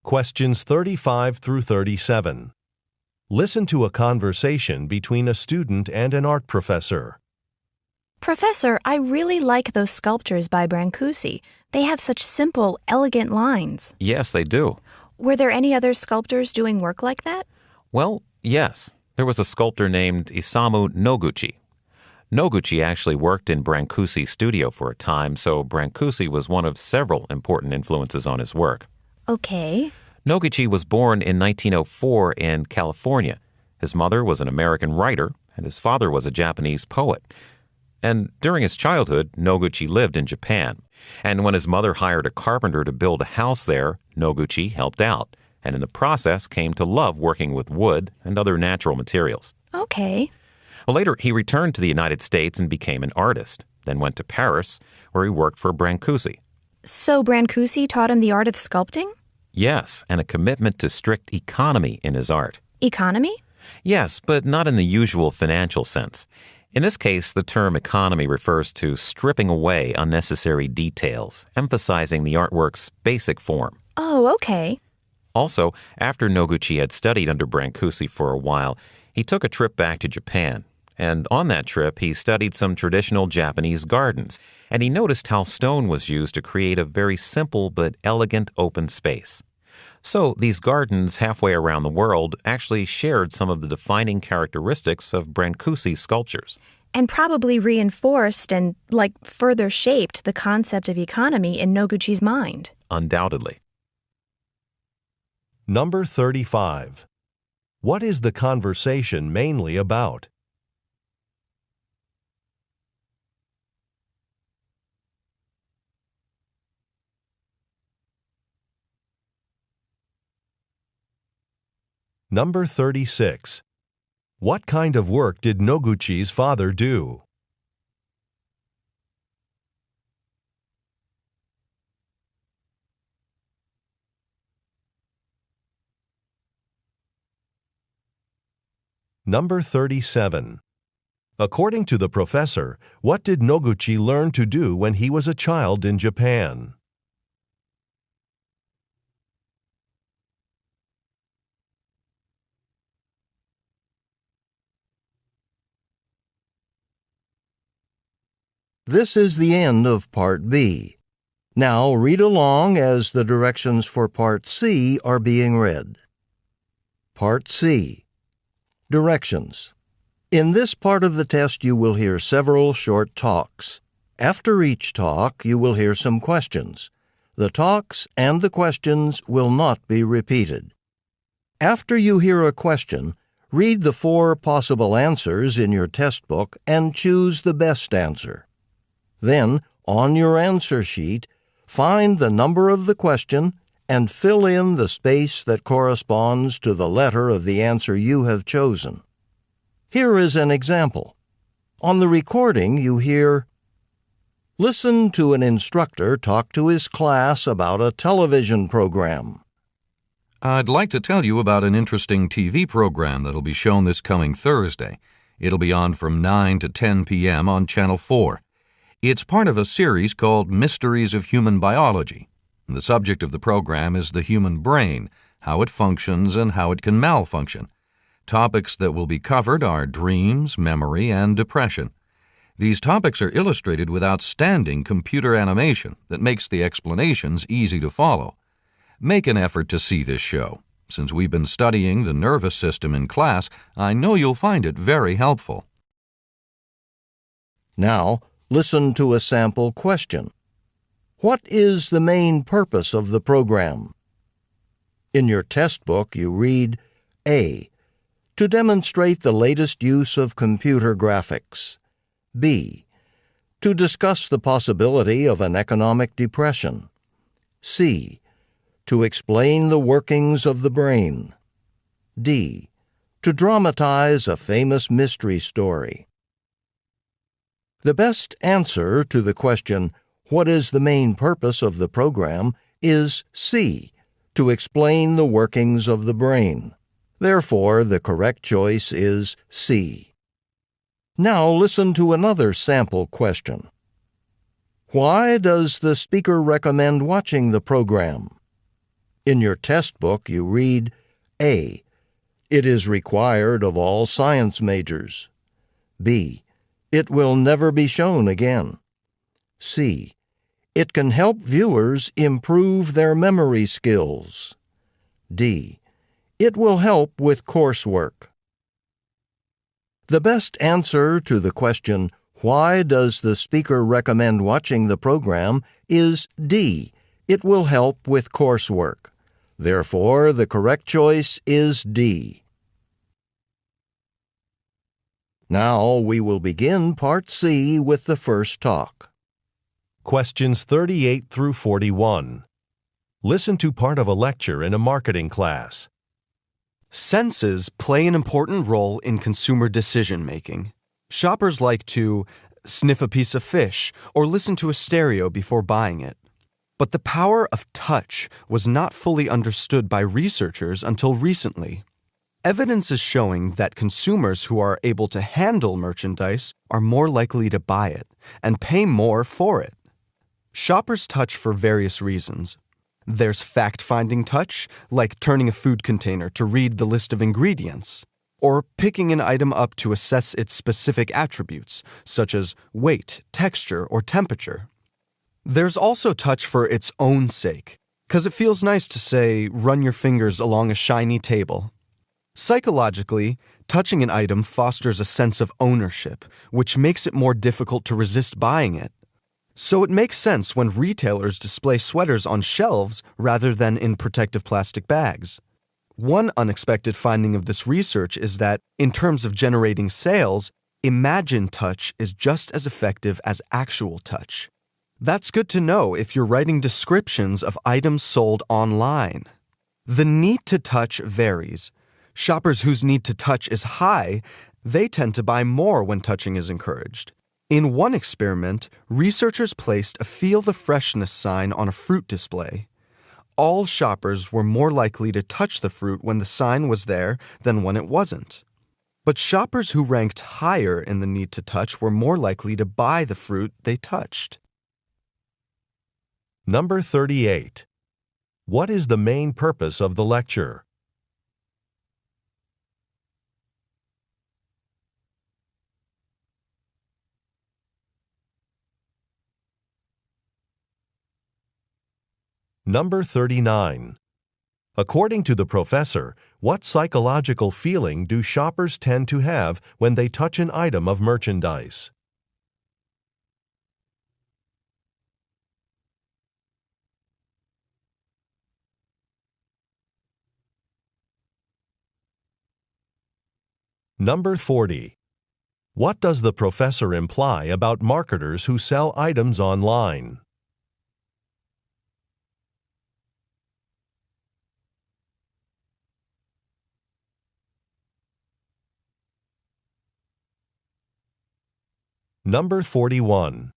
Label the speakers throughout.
Speaker 1: Questions 35 through 37. Listen to a conversation between a student and an art professor.
Speaker 2: Professor, I really like those sculptures by Brancusi. They have such simple, elegant lines.
Speaker 3: Yes, they do.
Speaker 2: Were there any other sculptors doing work like that?
Speaker 3: Well, yes. There was a sculptor named Isamu Noguchi. Noguchi actually worked in Brancusi's studio for a time, so Brancusi was one of several important influences on his work.
Speaker 2: Okay.
Speaker 3: Noguchi was born in 1904 in California. His mother was an American writer, and his father was a Japanese poet. And during his childhood, Noguchi lived in Japan. And when his mother hired a carpenter to build a house there, Noguchi helped out, and in the process came to love working with wood and other natural materials.
Speaker 2: Okay.
Speaker 3: Well, later, he returned to the United States and became an artist, then went to Paris, where he worked for Brancusi.
Speaker 2: So Brancusi taught him the art of sculpting?
Speaker 3: Yes, and a commitment to strict economy in his art.
Speaker 2: Economy?
Speaker 3: Yes, but not in the usual financial sense. In this case, the term economy refers to stripping away unnecessary details, emphasizing the artwork's basic form.
Speaker 2: Oh, okay.
Speaker 3: Also, after Noguchi had studied under Brancusi for a while, he took a trip back to Japan. And on that trip, he studied some traditional Japanese gardens, and he noticed how stone was used to create a very simple but elegant open space. So these gardens halfway around the world actually shared some of the defining characteristics of Brancusi's sculptures.
Speaker 2: And probably reinforced and, further shaped the concept of economy in Noguchi's mind.
Speaker 3: Undoubtedly.
Speaker 1: Number 35. What is the conversation mainly about? Number 36. What kind of work did Noguchi's father do? Number 37. According to the professor, what did Noguchi learn to do when he was a child in Japan?
Speaker 4: This is the end of Part B. Now read along as the directions for Part C are being read. Part C. Directions. In this part of the test you will hear several short talks. After each talk you will hear some questions. The talks and the questions will not be repeated. After you hear a question, read the 4 possible answers in your test book and choose the best answer. Then, on your answer sheet, find the number of the question and fill in the space that corresponds to the letter of the answer you have chosen. Here is an example. On the recording, you hear, "Listen to an instructor talk to his class about a television program."
Speaker 5: I'd like to tell you about an interesting TV program that'll be shown this coming Thursday. It'll be on from 9 to 10 p.m. on Channel 4. It's part of a series called Mysteries of Human Biology. The subject of the program is the human brain, how it functions and how it can malfunction. Topics that will be covered are dreams, memory, and depression. These topics are illustrated with outstanding computer animation that makes the explanations easy to follow. Make an effort to see this show. Since we've been studying the nervous system in class, I know you'll find it very helpful.
Speaker 4: Now, listen to a sample question. What is the main purpose of the program? In your test book, you read A. To demonstrate the latest use of computer graphics. B. To discuss the possibility of an economic depression. C. To explain the workings of the brain. D. To dramatize a famous mystery story. The best answer to the question, "What is the main purpose of the program?" is C. To explain the workings of the brain. Therefore, the correct choice is C. Now listen to another sample question. Why does the speaker recommend watching the program? In your test book, you read A. It is required of all science majors. B. It will never be shown again. C. It can help viewers improve their memory skills. D. It will help with coursework. The best answer to the question, why does the speaker recommend watching the program, is D. It will help with coursework. Therefore, the correct choice is D. Now we will begin Part C with the first talk.
Speaker 1: Questions 38 through 41. Listen to part of a lecture in a marketing class.
Speaker 6: Senses play an important role in consumer decision-making. Shoppers like to sniff a piece of fish or listen to a stereo before buying it. But the power of touch was not fully understood by researchers until recently. Evidence is showing that consumers who are able to handle merchandise are more likely to buy it and pay more for it. Shoppers touch for various reasons. There's fact-finding touch, like turning a food container to read the list of ingredients, or picking an item up to assess its specific attributes, such as weight, texture, or temperature. There's also touch for its own sake, because it feels nice to, say, run your fingers along a shiny table. Psychologically, touching an item fosters a sense of ownership, which makes it more difficult to resist buying it. So it makes sense when retailers display sweaters on shelves rather than in protective plastic bags. One unexpected finding of this research is that, in terms of generating sales, imagined touch is just as effective as actual touch. That's good to know if you're writing descriptions of items sold online. The need to touch varies. Shoppers whose need to touch is high, they tend to buy more when touching is encouraged. In one experiment, researchers placed a Feel the Freshness sign on a fruit display. All shoppers were more likely to touch the fruit when the sign was there than when it wasn't. But shoppers who ranked higher in the need to touch were more likely to buy the fruit they touched.
Speaker 1: Number 38. What is the main purpose of the lecture? Number 39. According to the professor, what psychological feeling do shoppers tend to have when they touch an item of merchandise? Number 40. What does the professor imply about marketers who sell items online? Number 41.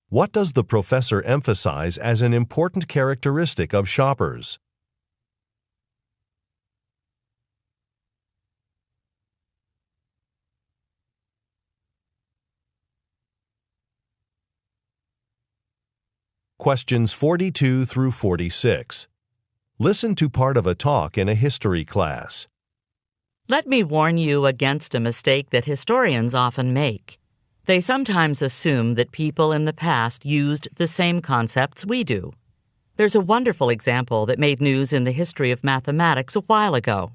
Speaker 1: What does the professor emphasize as an important characteristic of shoppers? Questions 42 through 46. Listen to part of a talk in a history class.
Speaker 7: Let me warn you against a mistake that historians often make. They sometimes assume that people in the past used the same concepts we do. There's a wonderful example that made news in the history of mathematics a while ago.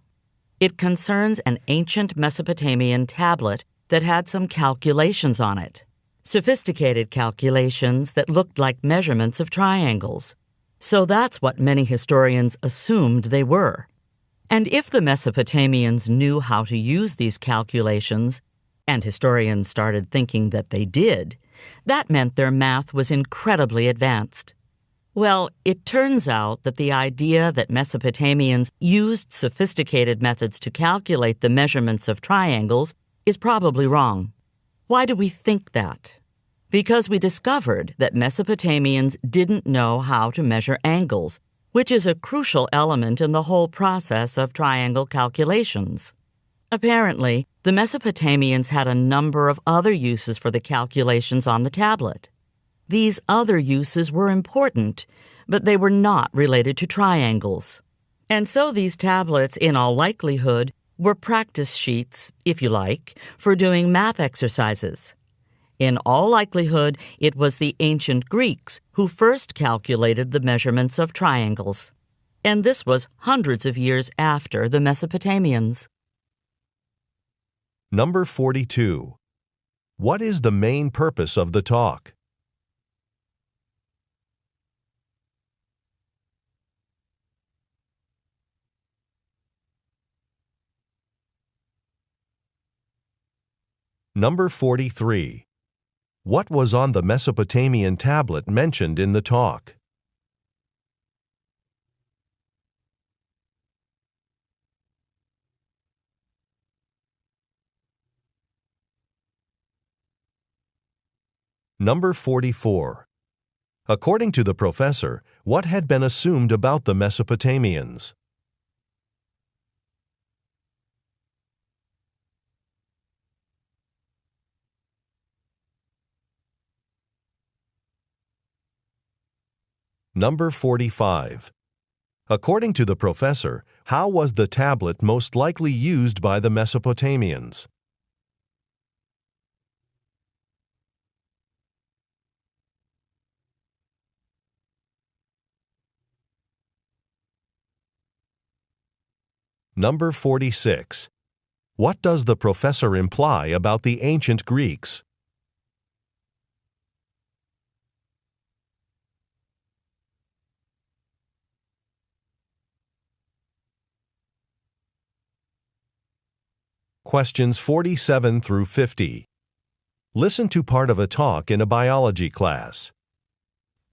Speaker 7: It concerns an ancient Mesopotamian tablet that had some calculations on it. Sophisticated calculations that looked like measurements of triangles. So that's what many historians assumed they were. And if the Mesopotamians knew how to use these calculations, and historians started thinking that they did, that meant their math was incredibly advanced. Well, it turns out that the idea that Mesopotamians used sophisticated methods to calculate the measurements of triangles is probably wrong. Why do we think that? Because we discovered that Mesopotamians didn't know how to measure angles, which is a crucial element in the whole process of triangle calculations. Apparently, the Mesopotamians had a number of other uses for the calculations on the tablet. These other uses were important, but they were not related to triangles. And so these tablets, in all likelihood, were practice sheets, if you like, for doing math exercises. In all likelihood, it was the ancient Greeks who first calculated the measurements of triangles. And this was hundreds of years after the Mesopotamians.
Speaker 1: Number 42. What is the main purpose of the talk? Number 43. What was on the Mesopotamian tablet mentioned in the talk? Number 44. According to the professor, what had been assumed about the Mesopotamians? Number 45. According to the professor, how was the tablet most likely used by the Mesopotamians? Number 46. What does the professor imply about the ancient Greeks? Questions 47 through 50. Listen to part of a talk in a biology class.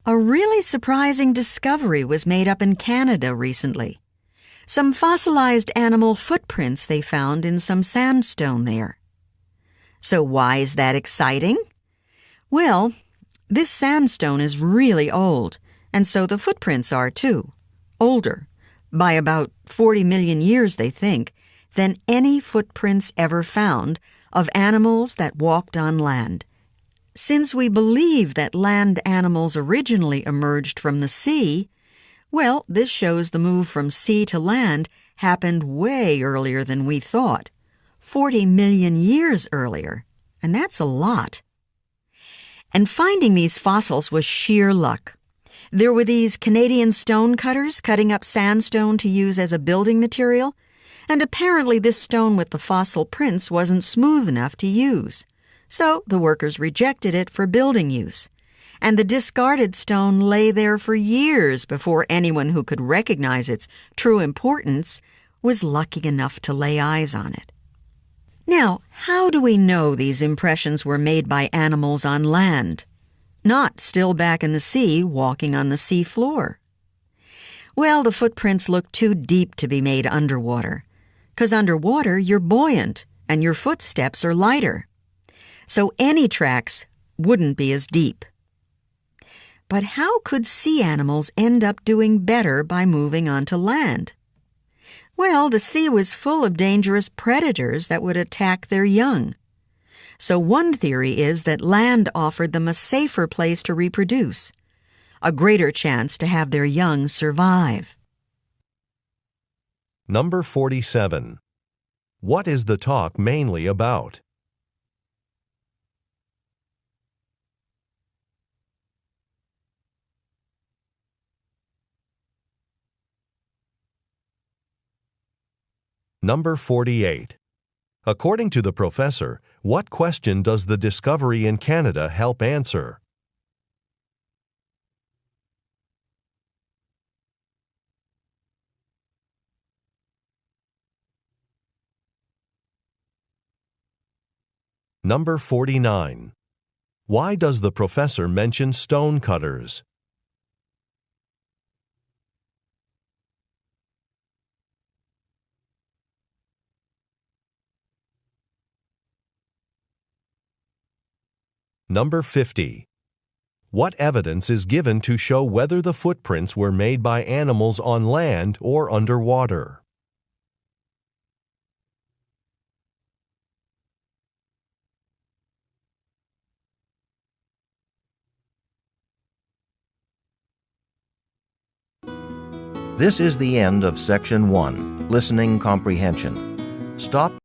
Speaker 8: A really surprising discovery was made up in Canada recently. Some fossilized animal footprints they found in some sandstone there. So why is that exciting? Well, this sandstone is really old, and so the footprints are too. Older, by about 40 million years, they think, than any footprints ever found of animals that walked on land. Since we believe that land animals originally emerged from the sea, well, this shows the move from sea to land happened way earlier than we thought, 40 million years earlier, and that's a lot. And finding these fossils was sheer luck. There were these Canadian stone cutters cutting up sandstone to use as a building material, and apparently this stone with the fossil prints wasn't smooth enough to use. So the workers rejected it for building use. And the discarded stone lay there for years before anyone who could recognize its true importance was lucky enough to lay eyes on it. Now, how do we know these impressions were made by animals on land, not still back in the sea walking on the sea floor? Well, the footprints look too deep to be made underwater, 'cause underwater you're buoyant and your footsteps are lighter. So any tracks wouldn't be as deep. But how could sea animals end up doing better by moving onto land? Well, the sea was full of dangerous predators that would attack their young. So one theory is that land offered them a safer place to reproduce, a greater chance to have their young survive.
Speaker 1: Number 47. What is the talk mainly about? Number 48. According to the professor, what question does the discovery in Canada help answer? Number 49. Why does the professor mention stone cutters? Number 50. What evidence is given to show whether the footprints were made by animals on land or underwater?
Speaker 4: This is the end of Section 1, Listening Comprehension. Stop